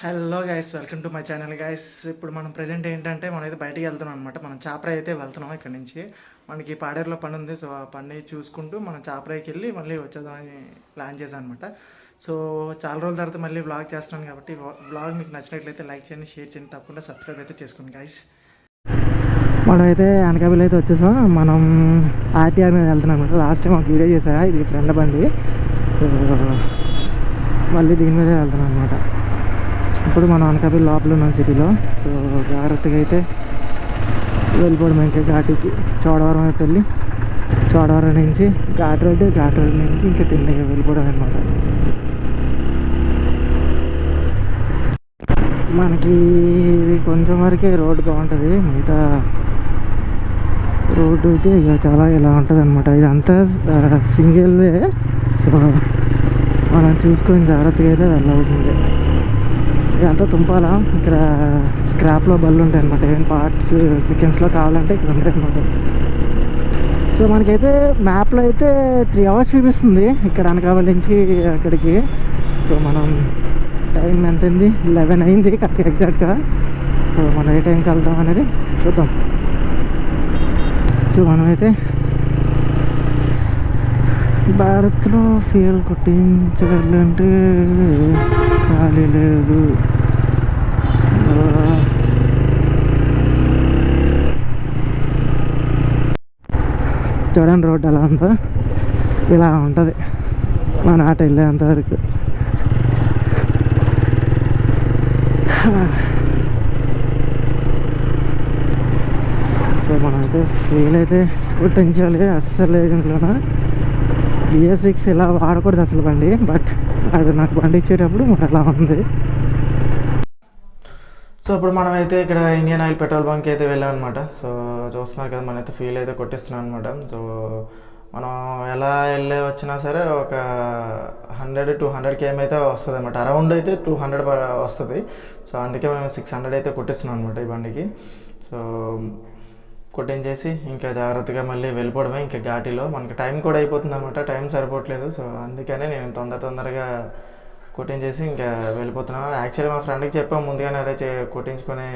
Hello guys, welcome to my channel guys. ఇప్పుడు మనం present ఏంటంటే మనం అయితే బయటికి వెళ్తున్నాం అనమాట. మనం చాపరాయి అయితే వెళ్తున్నాం ఇక్కడ నుంచి. మనకి పాడేరులో పని ఉంది. సో ఆ పని చూసుకుంటూ మనం చాపరాయికి వెళ్ళి మళ్ళీ వచ్చేద్దామని ప్లాన్ చేశాను అనమాట. సో చాలా రోజుల తర్వాత మళ్ళీ వ్లాగ్ చేస్తున్నాను కాబట్టి వ్లాగ్ మీకు నచ్చినట్లయితే లైక్ చేయండి, షేర్ చేయండి, తప్పకుండా సబ్స్క్రైబ్ అయితే చేసుకోండి గైస్. మనమైతే అనకాపల్లి అయితే వచ్చేసాం. మనం ఆర్టీఆర్ మీద వెళ్తున్నాం అనమాట. లాస్ట్ టైం ఒక వీడియో చేసా, ఇది ఫ్రెండ్ బండి. మళ్ళీ దీని మీదే వెళ్తున్నాం అనమాట. ఇప్పుడు మనం అనకాపల్లి లోపల ఉన్నాం సిటీలో. సో జాగ్రత్తగా అయితే వెళ్ళిపోవడం ఇంకా ఘాటికి. చోడవరం అయితే వెళ్ళి చోడవరం నుంచి ఘాట్ రోడ్ నుంచి ఇంకా తిన్నగా వెళ్ళిపోవడం అనమాట. మనకి కొంచెం వరకే రోడ్డు బాగుంటుంది, మిగతా రోడ్డు అయితే ఇక చాలా ఇలా ఉంటుంది అనమాట. ఇదంతా సింగిల్వే. సో మనం చూసుకొని జాగ్రత్తగా అయితే వెళ్ళాల్సిందే. ఇదంతా తుంపాల. ఇక్కడ స్క్రాప్లో బళ్ళు ఉంటాయి అనమాట. ఏం పార్ట్స్ సెకండ్స్లో కావాలంటే ఇక్కడ ఉంటాయి అనమాట. సో మనకైతే మ్యాప్లో అయితే 3 hours చూపిస్తుంది ఇక్కడ అనకాపల్లి నుంచి అక్కడికి. సో మనం టైం ఎంత అయింది, 11 అయింది ఎగ్జాక్ట్గా. సో మనం ఏ టైంకి వెళ్తాం అనేది చూద్దాం. సో మనమైతే భారత్లో ఫ్యూయల్ కొట్టించగలంటే ఖాళీ లేదు. చూడండి రోడ్డు ఎలా ఉందో. ఇలా ఉంటుంది మన ఆట వెళ్ళేంతవరకు. సో మనమైతే ఫీల్ అయితే కొట్టించాలి. అస్సలు ఇంట్లోన BS6 ఇలా వాడకూడదు అసలు బండి. బట్ అది నాకు బండి ఇచ్చేటప్పుడు మరి అలా ఉంది. సో ఇప్పుడు మనమైతే ఇక్కడ ఇండియన్ ఆయిల్ పెట్రోల్ బంక్ అయితే వెళ్ళాం అనమాట. సో చూస్తున్నారు కదా, మనమైతే ఫీల్ అయితే కొట్టిస్తున్నాం అనమాట. సో మనం ఎలా వెళ్ళే వచ్చినా సరే ఒక 100-200 km అయితే వస్తుంది అనమాట. అరౌండ్ అయితే 200 వస్తుంది. సో అందుకే మేము 600 అయితే కొట్టిస్తున్నాం అనమాట ఈ బండికి. సో కొట్టించేసి ఇంకా జాగ్రత్తగా మళ్ళీ వెళ్ళిపోవడమే. ఇంకా ఘాటిలో మనకి టైం కూడా అయిపోతుంది అనమాట. టైం సరిపోవట్లేదు. సో అందుకనే నేను తొందరగా కొట్టించేసి ఇంకా వెళ్ళిపోతున్నాం. యాక్చువల్లీ మా ఫ్రెండ్కి చెప్పాము ముందుగానే, అదే కొట్టించుకొని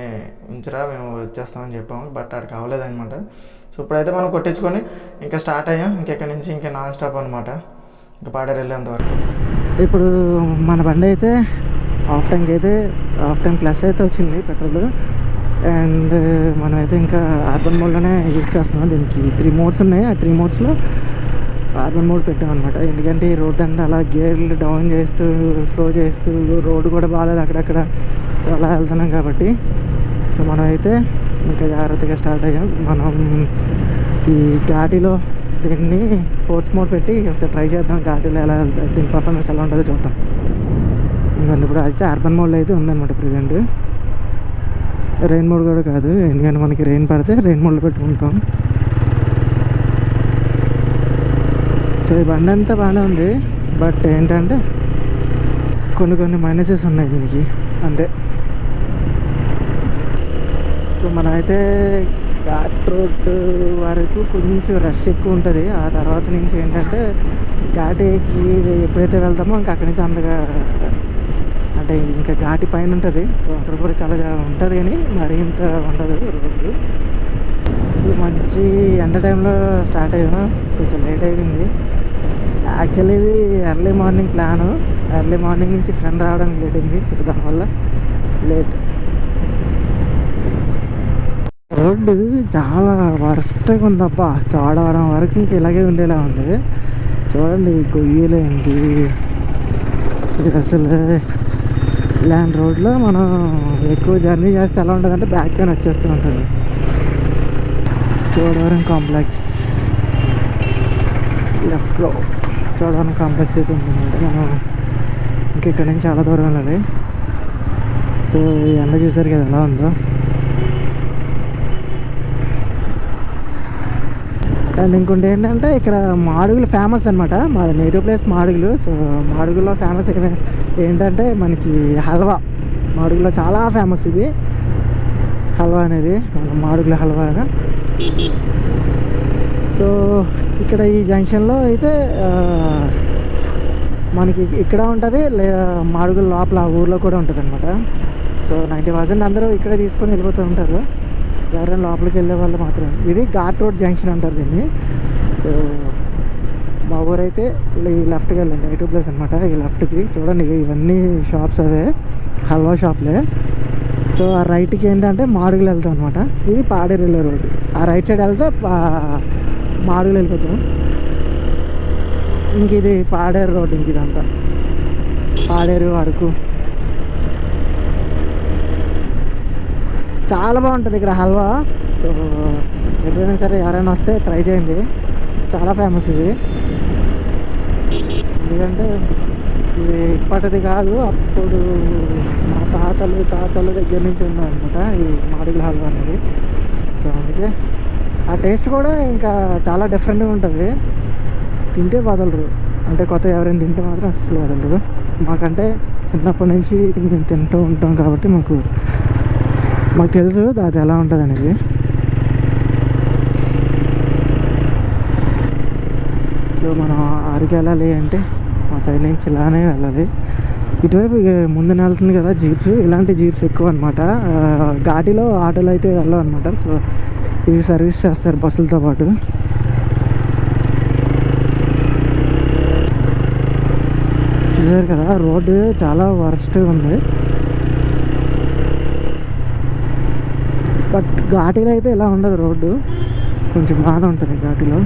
ఉంచరా మేము వచ్చేస్తామని చెప్పాము. బట్ అది కావలేదనమాట. సో ఇప్పుడైతే మనం కొట్టించుకొని ఇంకా స్టార్ట్ అయ్యాం. ఇంకెక్కడి నుంచి ఇంకా నాన్ స్టాప్ అనమాట, ఇంకా పాడేరు వెళ్ళేంతవరకు. ఇప్పుడు మన బండి అయితే హాఫ్ ట్యాంక్ ప్లస్ అయితే వచ్చింది పెట్రోల్. అండ్ మనమైతే ఇంకా అర్బన్ మోడ్లోనే యూజ్ చేస్తున్నాం. దీనికి 3 modes ఉన్నాయి. ఆ 3 modesలో అర్బన్ మోడ్ పెట్టాం అనమాట. ఎందుకంటే ఈ రోడ్ అంతా అలా గేర్లు డౌన్ చేస్తూ స్లో చేస్తూ, రోడ్డు కూడా బాగాలేదు అక్కడక్కడ. సో అలా వెళ్తున్నాం కాబట్టి సో మనమైతే ఇంకా జాగ్రత్తగా స్టార్ట్ అయ్యాం. మనం ఈ ఘాటిలో దీన్ని స్పోర్ట్స్ మోడ్ పెట్టి ఒకసారి ట్రై చేద్దాం. ఘాటిలో ఎలా వెళ్తాం, దీని పర్ఫార్మెన్స్ ఎలా ఉంటుందో చూద్దాం. ఎందుకంటే ఇప్పుడు అయితే అర్బన్ మోడ్లో అయితే ఉందన్నమాట ప్రజెంట్. రెయిన్ మోడ్ కూడా కాదు, ఎందుకంటే మనకి రెయిన్ పడితే రెయిన్ మోడ్లో పెట్టుకుంటాం. సో ఈ బండి అంతా బాగానే ఉంది. బట్ ఏంటంటే కొన్ని మైనసెస్ ఉన్నాయి దీనికి, అంతే. సో మనమైతే ఘాట్ రోడ్ వరకు కొంచెం రష్ ఎక్కువ ఉంటుంది. ఆ తర్వాత నుంచి ఏంటంటే ఘాటికి ఎప్పుడైతే వెళ్తామో ఇంకా అక్కడి నుంచి అంతగా అంటే ఇంకా ఘాటి పైన ఉంటుంది. సో అక్కడ కూడా చాలా ఉంటుంది, కానీ మరీ ఇంత ఉండదు రోడ్డు. మంచి ఎండ టైంలో స్టార్ట్ అయ్యాము, కొంచెం లేట్ అయిపోయింది. యాక్చువల్లీ ఇది early morning plan. Early morning నుంచి ఫ్రెండ్ రావడానికి లేట్ అయింది. సో దానివల్ల లేట్. రోడ్డు చాలా వర్స్ట్గా ఉందబ్బా. చోడవరం వరకు ఇంక ఇలాగే ఉండేలా ఉంది. చూడండి గొయ్యలు ఏంటి ఇది అసలు. ఇలాంటి రోడ్లో మనం ఎక్కువ జర్నీ చేస్తే ఎలా ఉంటుందంటే బ్యాక్ పెయిన్ వచ్చేస్తూ ఉంటుంది. చోడవరం కాంప్లెక్స్ లెఫ్ట్లో చోడవరం కాంప్లెక్స్ అయితే ఉంటుందంటే మనం ఇంకెక్కడి నుంచి చాలా దూరం వెళ్ళాలి. సో ఎండ చూసారు కదా ఎలా ఉందో. అండ్ ఇంకోటి ఏంటంటే ఇక్కడ మాడుగులు ఫేమస్ అనమాట. మా నేటివ్ ప్లేస్ మాడుగులు. సో మాడుగుల్లో ఫేమస్ ఏంటంటే మనకి హల్వా. మాడుగులో చాలా ఫేమస్ ఇది హల్వా అనేది, మాడుగుల హల్వా. సో ఇక్కడ ఈ జంక్షన్లో అయితే మనకి ఇక్కడ ఉంటుంది, మాడుగుల లోపల ఊర్లో కూడా ఉంటుంది అనమాట. సో 90% అందరూ ఇక్కడే తీసుకొని వెళ్ళిపోతూ ఉంటారు. ఎవరైనా లోపలికి వెళ్ళే వాళ్ళు మాత్రం. ఇది ఘాట్ రోడ్ జంక్షన్ అంటారు దీన్ని. సో మా ఊరైతే ఈ లెఫ్ట్కి వెళ్ళండి, నేటివ్ ప్లేస్ అనమాట. ఈ లెఫ్ట్కి చూడండి, ఇవన్నీ షాప్స్ అవే హల్వా షాప్లే. సో ఆ రైట్కి ఏంటంటే మాడుగులు వెళ్తాం అనమాట. ఇది పాడేరు వెళ్ళే రోడ్డు. ఆ రైట్ సైడ్ వెళ్తే మాడుగులు వెళ్ళిపోతాం. ఇంక ఇది పాడేరు రోడ్డు. ఇంక ఇదంతా పాడేరు అరకు. చాలా బాగుంటుంది ఇక్కడ హల్వా. సో ఎప్పుడైనా సరే ఎవరైనా వస్తే ట్రై చేయండి, చాలా ఫేమస్ ఇది. ఎందుకంటే ఇది ఇప్పటిది కాదు, అప్పుడు మా తాతల దగ్గర నుంచి ఉందన్నమాట ఈ మాడుగుల హల్వా అనేది. సో అందుకే ఆ టేస్ట్ కూడా ఇంకా చాలా డిఫరెంట్గా ఉంటుంది. తింటే వదలరు, అంటే కొత్త ఎవరైనా తింటే మాత్రం అసలు వదలరు. మాకంటే చిన్నప్పటి నుంచి మేము తింటూ ఉంటాం కాబట్టి మాకు తెలుసు అది ఎలా ఉంటుంది అనేది. సో మనం అరకు వెళ్ళాలి అంటే మా సైడ్ నుంచి ఇలానే వెళ్ళాలి. ఇటువైపు ముందు వెళ్తుంది కదా జీప్స్, ఇలాంటి జీప్స్ ఎక్కువ అనమాట. ఘాటిలో ఆటోలు అయితే వెళ్ళవు అనమాట. సో ఇవి సర్వీస్ చేస్తారు బస్సులతో పాటు. చూసారు కదా, రోడ్డు చాలా వర్స్ట్గా ఉంది. బట్ ఘాటీలో అయితే ఇలా ఉండదు రోడ్డు, కొంచెం బాగా ఉంటుంది ఘాటీలో.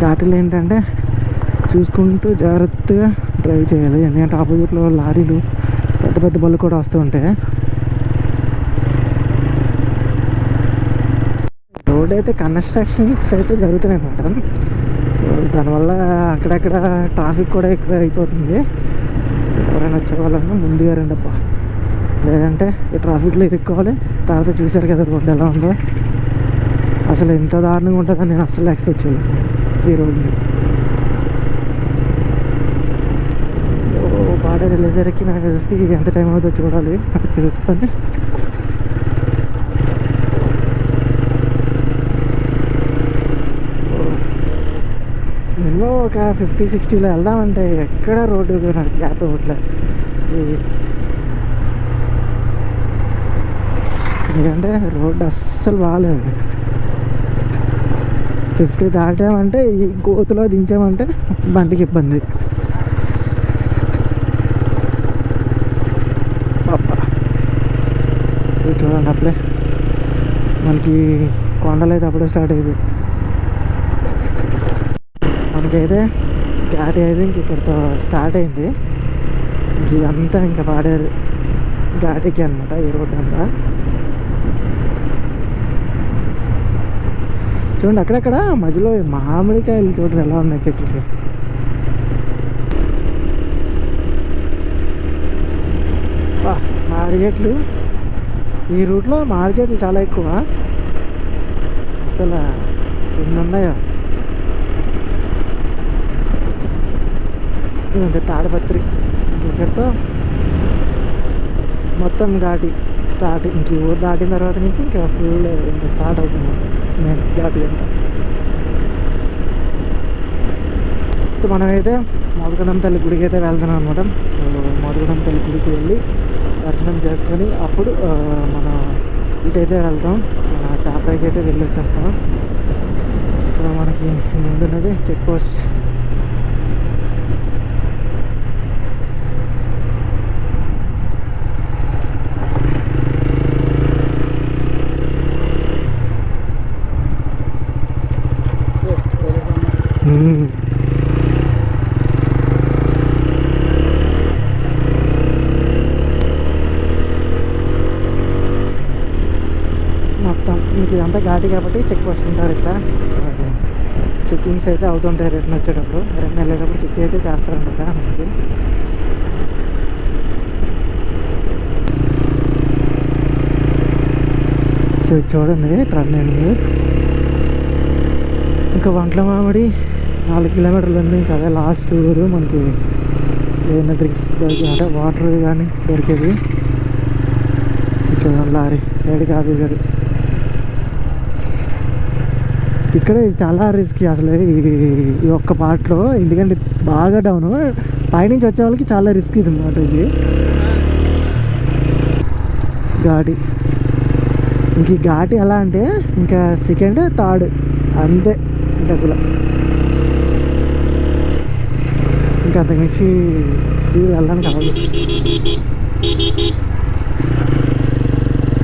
ఘాటీలో ఏంటంటే చూసుకుంటూ జాగ్రత్తగా డ్రైవ్ చేయాలి, ఎందుకంటే ఆపోజిట్లో లారీలు పెద్ద పెద్ద బళ్ళు కూడా వస్తూ ఉంటాయి. రోడ్ అయితే కన్స్ట్రక్షన్స్ అయితే జరుగుతున్నాయి అన్నమాట. సో దానివల్ల అక్కడక్కడ ట్రాఫిక్ కూడా ఎక్కువ అయిపోతుంది. ఎవరైనా వచ్చే వాళ్ళని ముందుగా రండబ్బా, లేదంటే ఈ ట్రాఫిక్లో ఇరుక్కోవాలి. తర్వాత చూశారు కదా రోడ్డు ఎలా ఉందో, అసలు ఎంత దారుణంగా ఉంటుందని నేను అసలు ఎక్స్పెక్ట్ చేయలేదు ఈ రోడ్ని. పాడేరు వెళ్ళేసరికి నాకు తెలిసి ఎంత టైం అవుతుందో చూడాలి, అది తెలుసుకొని మినిమం ఒక 50-60లో వెళ్దామంటే ఎక్కడ రోడ్డు నాకు గ్యాప్ ఇవ్వట్లేదు. ఎందుకంటే రోడ్డు అస్సలు బాగాలేదు. 50 దాటామంటే ఈ గోతులో దించామంటే బండికి ఇబ్బంది. సో చూడండి, అప్పుడే మనకి కొండలు అయితే అప్పుడే స్టార్ట్ అయ్యింది. మనకైతే ఘాటి అయితే ఇంక ఇక్కడితో స్టార్ట్ అయింది. ఇంక ఇదంతా ఇంకా పాడేరు ఘాటికి అనమాట ఈ రోడ్డు అంతా. చూడండి అక్కడక్కడ మధ్యలో మామిడికాయలు చూడండి ఎలా ఉన్నాయి చెట్లకి. మామిడి చెట్లు, ఈ రూట్లో మామిడి చెట్లు చాలా ఎక్కువ, అసలు ఎన్ని ఉన్నాయో. ఇదంటే తాడిపత్రి, ఇక్కడితో మొత్తం ఘాటి స్టార్ట్. ఇంక ఊరు దాటిన తర్వాత నుంచి ఇంకా ఫుల్ ఇంకా స్టార్ట్ అవుతుంది నేను ఘాటి అంతా. సో మనమైతే మోదకొండమ్మ తల్లి గుడికి అయితే వెళ్తున్నాం అనమాట. సో మోదకొండమ్మ తల్లి గుడికి వెళ్ళి దర్శనం చేసుకొని అప్పుడు మనం ఇటైతే వెళ్తాం, మన చాపరాయికి అయితే వెళ్ళి వచ్చేస్తాం. సో మనకి ముందున్నది చెక్ పోస్ట్. మొత్తం మీకు ఇదంతా ఘాటి కాబట్టి చెక్ పోస్ట్ ఉంటారు ఇక్కడ. చెక్కింగ్స్ అయితే అవుతుంటాయి రిటర్న్ వచ్చేటప్పుడు, రిటర్న్ వెళ్ళేటప్పుడు చెక్ అయితే చేస్తారనమాట మనకి. సో చూడండి టర్నింగ్. ఇంకా వంటల మామిడి 4 కిలోమీటర్లు ఉంది. ఇంకా అదే లాస్ట్ ఊరు. మనకి ఏమైనా డ్రింక్స్ దొరికి అంటే వాటర్ కానీ దొరికేది. చూడండి లారీ సైడ్కి ఆపేసారు. ఇక్కడ చాలా రిస్క్ అసలు ఈ ఒక్క పార్ట్లో, ఎందుకంటే బాగా డౌన్, పైనుంచి వచ్చే వాళ్ళకి చాలా రిస్క్ ఇది అన్నమాట. ఇది ఘాటి, ఇంక ఈ ఘాటి ఎలా అంటే ఇంకా సెకండ్ థర్డ్ అంతే, ఇంకా అసలు ఇంకా అంతకుమించి స్పీడ్ వెళ్ళడానికి అవ్వదు.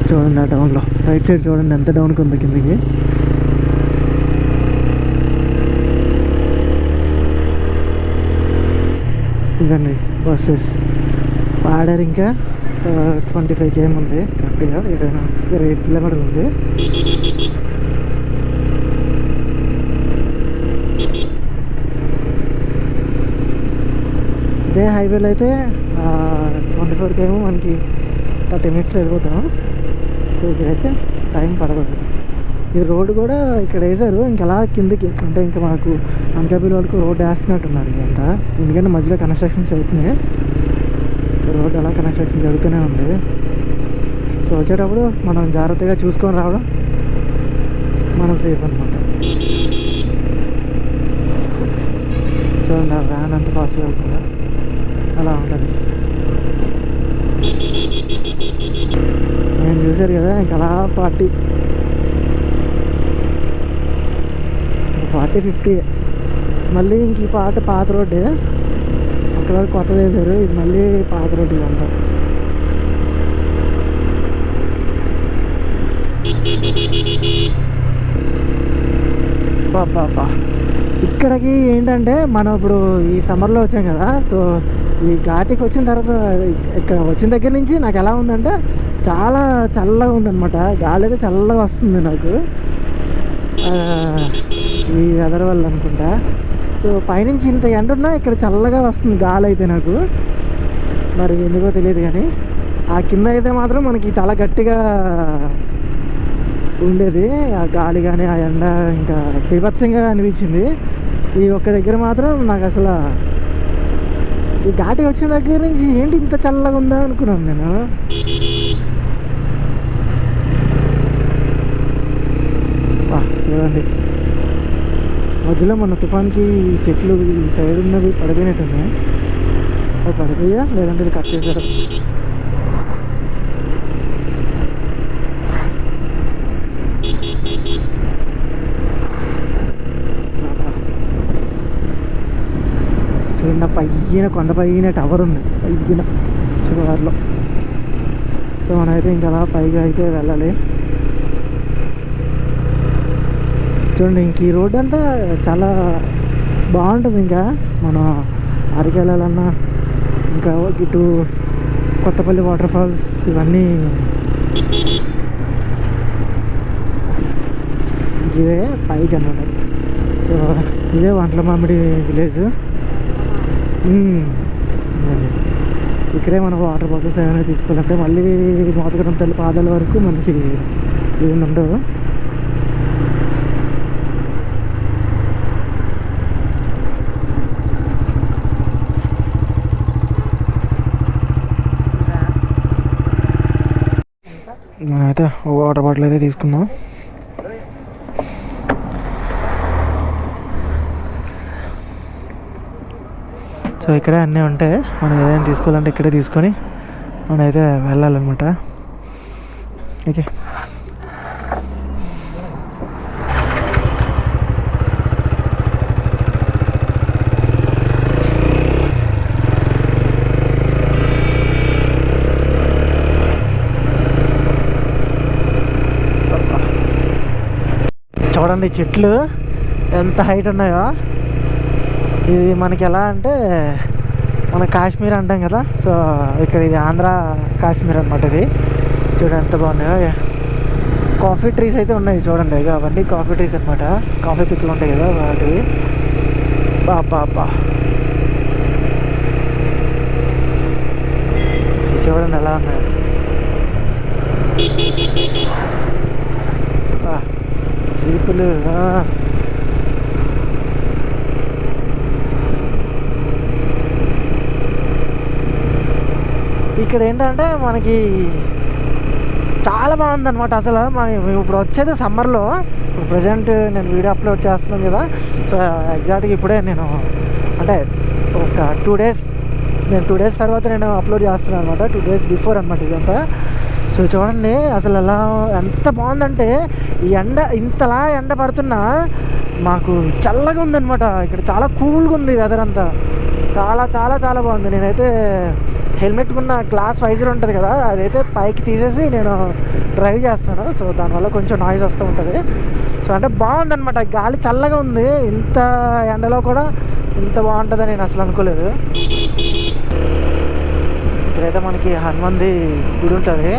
చూడండి ఆ డౌన్లో రైట్ సైడ్ చూడండి ఎంత డౌన్కి ఉంది కిందకి. ఇంకండి బస్సెస్ పాడారు. ఇంకా 25 km ఉంది కరెక్ట్గా, 25 కిలోమీటర్లు ఉంది. ఇదే హైవేలో అయితే 24 km మనకి 30 minutesలో వెళ్ళిపోతాం. సో ఇక్కడైతే టైం పడదు. ఈ రోడ్డు కూడా ఇక్కడ వేసారు ఇంకెలా కిందకి, అంటే ఇంకా మాకు అనకాపల్లి వరకు రోడ్డు వేస్తున్నట్టున్నారు ఇదంతా, ఎందుకంటే మధ్యలో కన్స్ట్రక్షన్స్ జరుగుతున్నాయి. రోడ్డు అలా కన్స్ట్రక్షన్ జరుగుతూనే ఉంది. సో వచ్చేటప్పుడు మనం జాగ్రత్తగా చూసుకొని రావడం మనం సేఫ్ అనమాట. చూడండి ఆ వ్యాన్ అంత ఫాస్ట్గా వెళ్తుందా, అలా ఉంటుంది. నేను చూసారు కదా ఇంకా అలా 40, 50. మళ్ళీ ఇంక ఈ పాత రోడ్డే, అక్కడ వరకు కొత్తది వేసారు, ఇది మళ్ళీ పాత రోడ్డు ఇదంతా. బాబా ఇక్కడికి ఏంటంటే మనం ఇప్పుడు ఈ సమ్మర్లో వచ్చాం కదా, సో ఈ ఘాటికి వచ్చిన తర్వాత ఇక్కడ వచ్చిన దగ్గర నుంచి నాకు ఎలా ఉందంటే చాలా చల్లగా ఉందన్నమాట. గాలి అయితే చల్లగా వస్తుంది నాకు ఈ వెదర్ వల్ల అనుకుంటా. సో పైనుంచి ఇంత ఎండ ఉన్నా ఇక్కడ చల్లగా వస్తుంది గాలి అయితే నాకు, మరి ఎందుకో తెలియదు. కానీ ఆ కింద అయితే మాత్రం మనకి చాలా గట్టిగా ఉండేది ఆ గాలి కానీ ఆ ఎండ, ఇంకా బీభత్సంగా అనిపించింది. ఈ ఒక్క దగ్గర మాత్రం నాకు అసలు ఈ ఘాటి వచ్చిన దగ్గర నుంచి ఏంటి ఇంత చల్లగా ఉందా అనుకున్నాను నేను. చూడండి మధ్యలో మన తుఫాన్కి చెట్లు ఈ సైడ్ ఉన్నవి పడిపోయినట్టున్నాయి. అవి పడిపోయా లేదంటే ఇది కట్ చేశారు. చూడండి పైన కొండ పైన టవర్ ఉంది, పైన చివరిలో. సో మనమైతే ఇంకా అలా పైగా అయితే వెళ్ళాలి. చూడండి ఇంక ఈ రోడ్ అంతా చాలా బాగుంటుంది. ఇంకా మనం అరకు వెళ్ళాలన్నా, ఇంకా ఇటు కొత్తపల్లి వాటర్ ఫాల్స్ ఇవన్నీ ఇదే పైకి అన్నమాట. సో ఇదే వంటల మామిడి విలేజ్. ఇక్కడే మనం వాటర్ బాటిల్స్ ఏమైనా తీసుకోవాలంటే మళ్ళీ మోతగడం తల్లి పాదాల వరకు మనకి ఏమి ఉండవు. మనమైతే వాటర్ బాటిల్ అయితే తీసుకున్నాం. సో ఇక్కడే అన్నీ ఉంటాయి, మనం ఏదైనా తీసుకోవాలంటే ఇక్కడే తీసుకొని మనమైతే వెళ్ళాలన్నమాట. ఓకే చూడండి చెట్లు ఎంత హైట్ ఉన్నాయో. ఇది మనకి ఎలా అంటే మన కాశ్మీర్ అంటాం కదా, సో ఇక్కడ ఇది ఆంధ్ర కాశ్మీర్ అనమాట. ఇది చూడండి ఎంత బాగున్నాయో. కాఫీ ట్రీస్ అయితే ఉన్నాయి చూడండి, ఇక అవన్నీ కాఫీ ట్రీస్ అనమాట. కాఫీ పిక్కలు ఉంటాయి కదా వాటివి. బాబా చూడండి ఎలా ఉన్నాయి. జీపులు ఇక్కడ ఏంటంటే మనకి చాలా బాగుంది అనమాట. అసలు మనం ఇప్పుడు వచ్చేది సమ్మర్లో ఇప్పుడు ప్రజెంట్ నేను వీడియో అప్లోడ్ చేస్తున్నాను కదా, సో ఎగ్జాక్ట్గా ఇప్పుడే నేను అంటే ఒక 2 days, నేను 2 days తర్వాత నేను అప్లోడ్ చేస్తున్నాను అనమాట. 2 days బిఫోర్ అనమాట ఇదంతా. సో చూడండి అసలు ఎలా ఎంత బాగుందంటే, ఈ ఎండ ఇంతలా ఎండ పడుతున్నా మాకు చల్లగా ఉందన్నమాట. ఇక్కడ చాలా కూల్గా ఉంది వెదర్ అంతా, చాలా చాలా చాలా బాగుంది. నేనైతే హెల్మెట్ ఉన్న గ్లాస్ వైజర్ ఉంటుంది కదా, అదైతే పైకి తీసేసి నేను డ్రైవ్ చేస్తాను. సో దానివల్ల కొంచెం నాయిస్ వస్తూ ఉంటుంది. సో అంటే బాగుందన్నమాట, గాలి చల్లగా ఉంది. ఇంత ఎండలో కూడా ఇంత బాగుంటుందని నేను అసలు అనుకోలేదు. ఇక్కడైతే మనకి హనుమంది గుడి ఉంటుంది.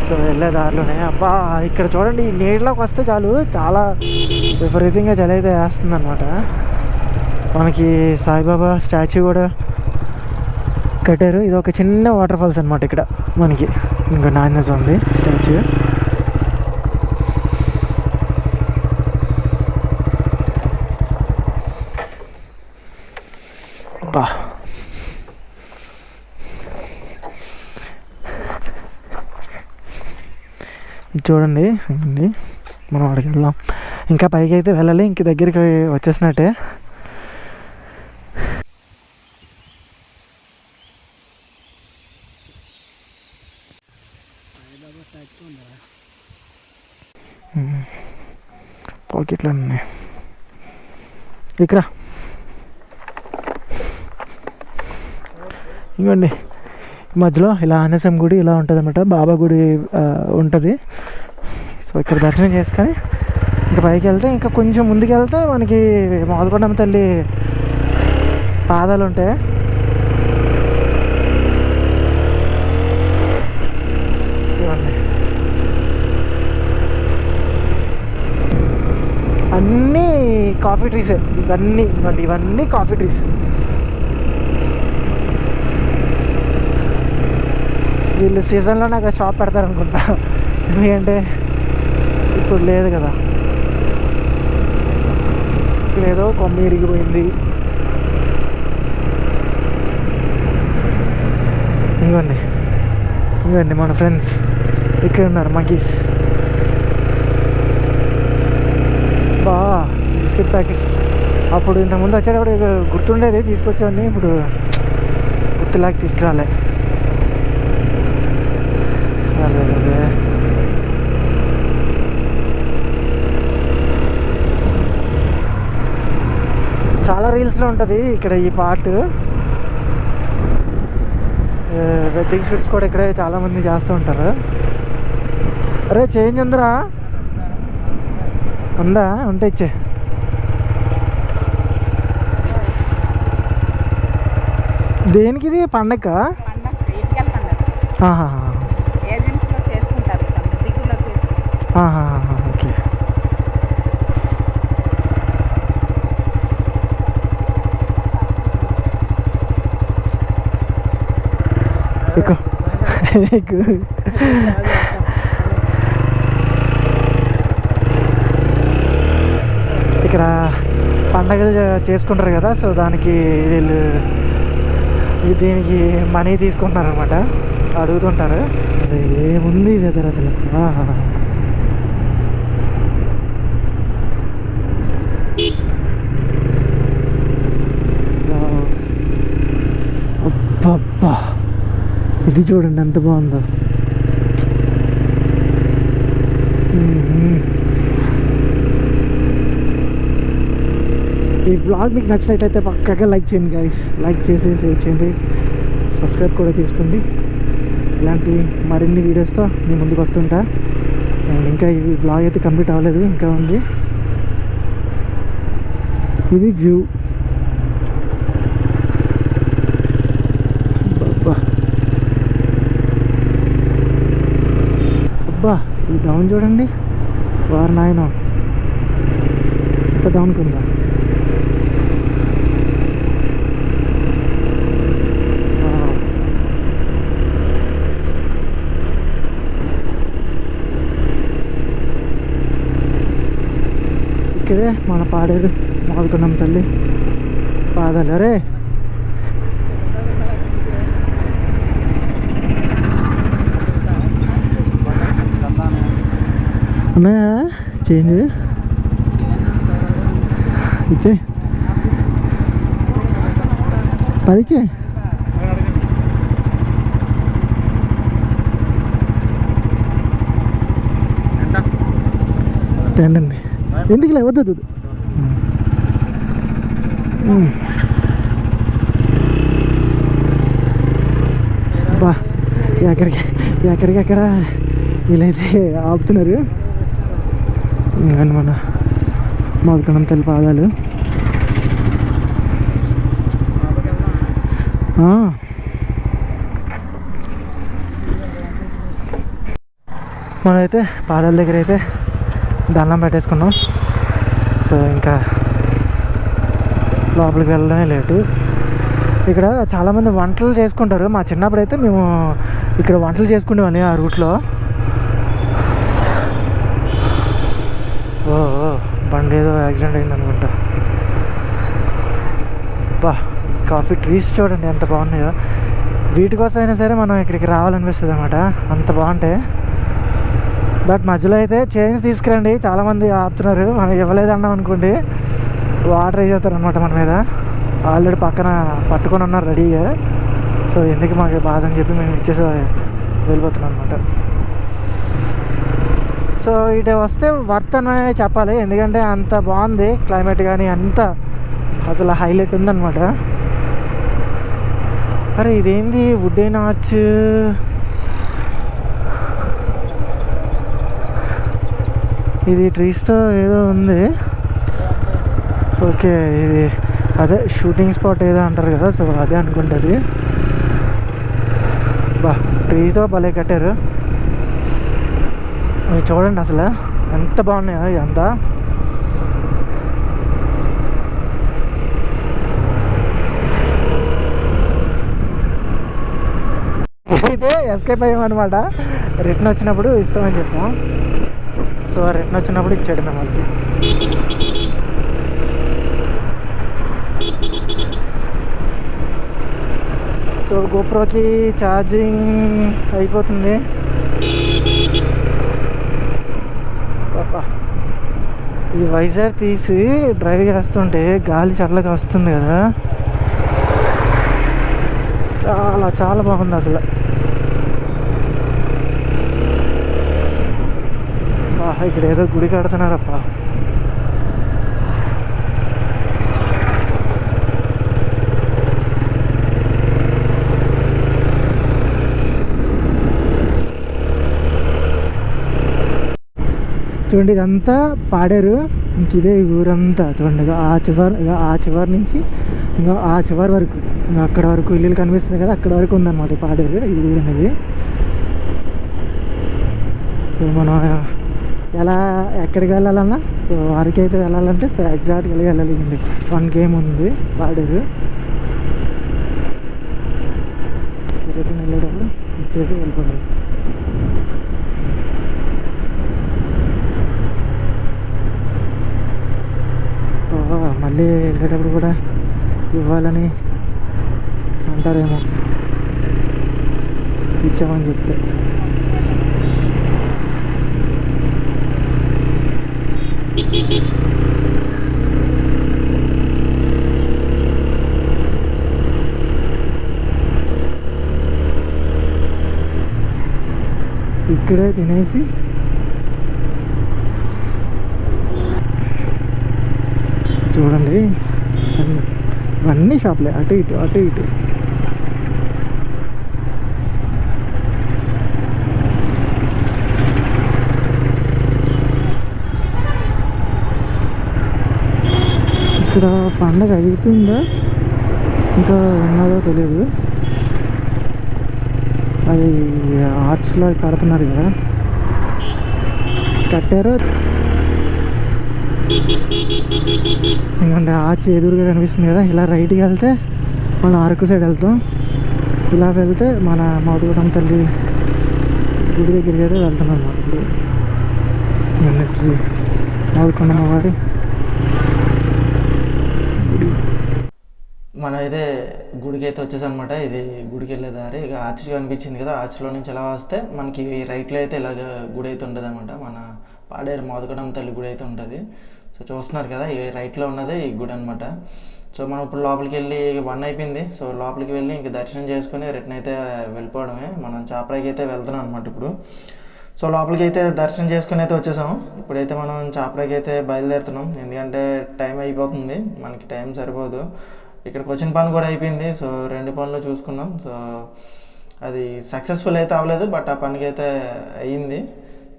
సో వెళ్ళే దారిలోనే అబ్బా ఇక్కడ చూడండి, ఈ నీళ్ళలోకి వస్తే చాలు చాలా విపరీతంగా చలి అయితే వేస్తుంది అనమాట. మనకి సాయిబాబా స్టాచ్యూ కూడా కట్టారు. ఇది ఒక చిన్న వాటర్ ఫాల్స్ అనమాట ఇక్కడ మనకి. ఇంకా నాణ్యత ఉంది స్టాచ్యూ. బా చూడండి అండి, మనం అక్కడికి వెళ్దాం. ఇంకా పైకి అయితే వెళ్ళాలి, ఇంక దగ్గరికి వచ్చేసినట్టే. పాకెట్లు ఉన్నాయి ఇక్కడ. ఇవ్వండి మధ్యలో ఇలా ఆంజనేయం గుడి ఇలా ఉంటుంది అనమాట, బాబా గుడి ఉంటుంది. సో ఇక్కడ దర్శనం చేసుకొని ఇంకా పైకి వెళ్తే, ఇంకా కొంచెం ముందుకు వెళ్తే మనకి మాదకొండమ్మ తల్లి పాదాలు ఉంటాయి. అన్నీ కాఫీ ట్రీసే ఇవన్నీ కాఫీ ట్రీస్. వీళ్ళు సీజన్లో నాకు షాప్ పెడతారనుకుంటా, ఎందుకంటే ఇప్పుడు లేదు కదా. ఇక్కడ ఏదో కొమ్మ ఇరిగిపోయింది. ఇవ్వండి మన ఫ్రెండ్స్ ఇక్కడ ఉన్నారు, మంకీస్. బా బిస్కెట్ ప్యాకెట్స్ అప్పుడు ఇంతకుముందు వచ్చేటప్పుడు గుర్తుండేది, తీసుకొచ్చేవాడిని. ఇప్పుడు గుర్తులాగా తీసుకురాలే. చాలా రీల్స్లో ఉంటుంది ఇక్కడ ఈ పార్ట్. వెడ్డింగ్ షూట్స్ కూడా ఇక్కడే చాలామంది చేస్తూ ఉంటారు. అరే చేంజ్ ఉందిరా, ఉందా? ఉంటే ఇచ్చే. దేనికి ఇది పండగ? ఓకే. ఇక్కడ పండగలు చేసుకుంటారు కదా, సో దానికి వీళ్ళు దీనికి మనీ తీసుకుంటున్నారు అనమాట, అడుగుతుంటారు. అది ఏముంది వెదర్ అసలు. అబ్బబ్బా ఇది చూడండి ఎంత బాగుందో. ఈ వ్లాగ్ మీకు నచ్చినట్టయితే పక్కగా లైక్ చేయండి గైస్. లైక్ చేసి షేర్ చేయండి, సబ్స్క్రైబ్ కూడా చేసుకోండి. ఇలాంటి మరిన్ని వీడియోస్తో నేను ముందుకు వస్తుంటా. అండ్ ఇంకా ఈ వ్లాగ్ అయితే కంప్లీట్ అవ్వలేదు, ఇంకా ఉంది. ఇది వ్యూ. అబ్బా ఈ డౌన్ చూడండి, వారు నాయన ఎంత డౌన్కి ఉందా. ఇక్కడే మన పాడేరు మాదకొండమ్మ తల్లి పాదాలు. అరే ఉన్నాయా? చేంజ్ ఇచ్చే 10 ఇచ్చే. టెన్ అండి, ఎందుకులే వద్దు. బా ఎక్కడికెక్కడ వీళ్ళైతే ఆపుతున్నారు. అండ్ మన మోదకణం తల్లి పాదాలు. మనమైతే పాదాల దగ్గర అయితే దండం పెట్టేసుకున్నాం. సో ఇంకా లోపలికి వెళ్ళడమే లేటు. ఇక్కడ చాలామంది వంటలు చేసుకుంటారు. మా చిన్నప్పుడు అయితే మేము ఇక్కడ వంటలు చేసుకునేవాళ్ళం ఆ రూట్లో. ఓ బండి ఏదో యాక్సిడెంట్ అయింది అనుకుంటా. బా కాఫీ ట్రీస్ చూడండి ఎంత బాగున్నాయో. వీటి కోసం అయినా సరే మనం ఇక్కడికి రావాలనిపిస్తుంది అన్నమాట, అంత బాగుంటాయి. బట్ మధ్యలో అయితే చేంజ్ తీసుకురండి, చాలామంది ఆపుతున్నారు. మనం ఇవ్వలేదన్నాం అనుకోండి వాటర్ వేసేస్తారు అనమాట మన మీద. ఆల్రెడీ పక్కన పట్టుకొని ఉన్నారు రెడీగా. సో ఎందుకు మాకు బాధ అని చెప్పి మేము ఇచ్చేసి వెళ్ళిపోతున్నాం అనమాట. సో ఇటు వస్తే వర్త్ అని చెప్పాలి, ఎందుకంటే అంత బాగుంది క్లైమేట్ కానీ అంతా అసలు హైలైట్ ఉందన్నమాట. అరే ఇదేంది వుడెన్ ఆర్చ్, ఇది ట్రీస్తో ఏదో ఉంది. ఓకే ఇది అదే షూటింగ్ స్పాట్ ఏదో అంటారు కదా, సో అదే అనుకుంటుంది. బా ట్రీతో భలే కట్టారు. చూడండి అసలు ఎంత బాగున్నాయో ఇదంతా. అయితే ఎస్కేప్ అయ్యామన్నమాట. రిటర్న్ వచ్చినప్పుడు ఇస్తామని చెప్పాం. సో రిటర్న్ వచ్చినప్పుడు ఇచ్చాడు మేము వాళ్ళకి. సో గోప్రోకి ఛార్జింగ్ అయిపోతుంది. ఈ వైజాగ్ తీసి డ్రైవ్ చేస్తుంటే గాలి చల్లగా వస్తుంది కదా, చాలా చాలా బాగుంది అసలు. ఇక్కడ ఏదో గుడి కడుతున్నారప్ప. చూడండి ఇదంతా పాడారు. ఇంక ఇదే ఊరంతా చూడండి. ఆ చివరి నుంచి ఇంకా ఆ చివరి వరకు, ఇంకా అక్కడ వరకు ఇల్లు కనిపిస్తుంది కదా, అక్కడ వరకు ఉందన్నమాట పాడారు ఈ ఊరు అనేది. సో మనం ఎలా ఎక్కడికి వెళ్ళాలన్నా సో అరకు అయితే వెళ్ళాలంటే సో ఎగ్జాక్ట్గా వెళ్ళాలి. 1 గేమ్ ఉంది పాడారు. రిటర్న్ వెళ్ళేటప్పుడు ఇచ్చేసి వెళ్ళిపోవాలి. మళ్ళీ వెళ్ళేటప్పుడు కూడా ఇవ్వాలని అంటారేమో ఇచ్చామని చెప్తే. ఇక్కడే తినేసి చూడండి ఇవన్నీ షాప్లే, అటు ఇటు అటు ఇటు. ఇక్కడ పండగ అయిపోయిందా ఇంకా ఉన్నదో తెలియదు. అది ఆర్చ్లో కడుతున్నారు కదా, కట్టారు. ఎందుకంటే ఆర్చ్ ఎదురుగా కనిపిస్తుంది కదా, ఇలా రైట్కి వెళ్తే మనం అరకు సైడ్ వెళ్తాం. ఇలా వెళ్తే మన మోదకూడం తల్లి గుడి దగ్గరికి అయితే వెళ్తున్నాం అన్నమాట. ఇప్పుడు శ్రీ మోదకొండమ్మ వారి గుడి. మనం అయితే గుడికి అయితే వచ్చేసాం అనమాట. ఇది గుడికి వెళ్ళే దారి. ఇక ఆర్చ్ కనిపించింది కదా, ఆర్చ్లో నుంచి ఎలా వస్తే మనకి రైట్లో అయితే ఇలాగ గుడి అయితే ఉంటుంది అనమాట. మన పాడేరు మోదగడం తల్లి గుడి అయితే ఉంటుంది. సో చూస్తున్నారు కదా, ఈ రైట్లో ఉన్నది ఈ గుడి అనమాట. సో మనం ఇప్పుడు లోపలికి వెళ్ళి 1 అయిపోయింది. సో లోపలికి వెళ్ళి ఇంక దర్శనం చేసుకుని రిటర్న్ అయితే వెళ్ళిపోవడమే. మనం చాపరాయికి అయితే వెళ్తున్నాం అనమాట ఇప్పుడు. సో లోపలికి అయితే దర్శనం చేసుకుని అయితే వచ్చేసాం. ఇప్పుడైతే మనం చాపరాయికి అయితే బయలుదేరుతున్నాం, ఎందుకంటే టైం అయిపోతుంది, మనకి టైం సరిపోదు. ఇక్కడికి వచ్చిన పని కూడా అయిపోయింది. సో 2 పనులు చూసుకున్నాం. సో అది సక్సెస్ఫుల్ అయితే అవ్వలేదు, బట్ ఆ పనికి అయితే అయ్యింది.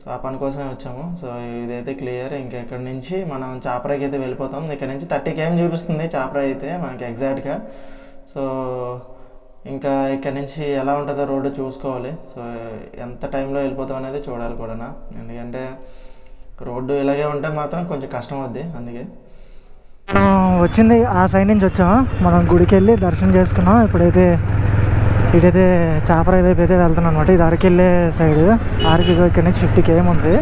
సో ఆ పని కోసమే వచ్చాము. సో ఇదైతే క్లియర్. ఇంకా ఇక్కడ నుంచి మనం చాపరాయికి అయితే వెళ్ళిపోతాం. ఇక్కడ నుంచి 30 km చూపిస్తుంది చాపరాయి అయితే మనకి ఎగ్జాక్ట్గా. సో ఇంకా ఇక్కడ నుంచి ఎలా ఉంటుందో రోడ్డు చూసుకోవాలి. సో ఎంత టైంలో వెళ్ళిపోతాం అనేది చూడాలి కూడా, ఎందుకంటే రోడ్డు ఇలాగే ఉంటే మాత్రం కొంచెం కష్టం అవుద్ది. అందుకే మనం వచ్చింది ఆ సైడ్ నుంచి వచ్చాము. మనం గుడికి వెళ్ళి దర్శనం చేసుకున్నాం. ఇప్పుడైతే ఇటైతే చాపరాయి వైపు అయితే వెళ్తున్నాం అనమాట. ఇది అరకు వెళ్ళే సైడ్. అరకు ఇక్కడ నుంచి 50 km ఉంది.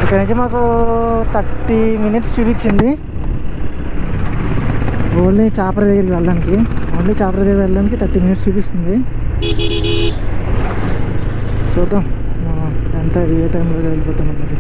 ఇక్కడ నుంచి మాకు 30 minutes చూపించింది ఓన్లీ చాపరాయి దగ్గరికి వెళ్ళడానికి. 30 minutes చూపిస్తుంది. చూద్దాం ఎంత ఏ టైంలో వెళ్ళిపోతాం అన్నది.